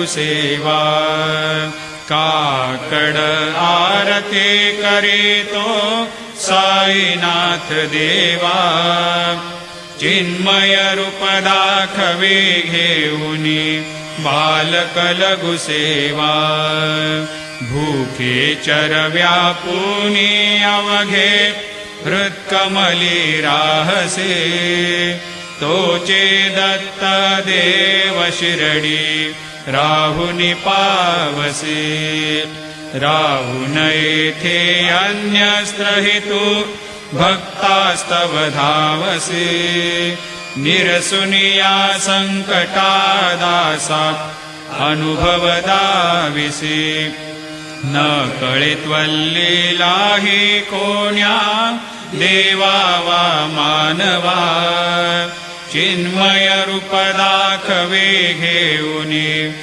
सेवा काकड आरती करीतो साईनाथ देवा चिन्मय रूप दाखवे घेऊनी बालकलघु सेवा भूखे चरव्यापुनी अवघे हृत्कमली राहसे तोचे दत्त देव शिरडी राहुनि पावसे राहुन येथे अन्यस्त्रहितु भक्तास्तव धावसे निरसुनिया संकटा दासा अनुभव दाविसे न कळित्वल्लीलाही कोण्या देवा वा मानवा चिन्मय रूप दाखवे घेऊनी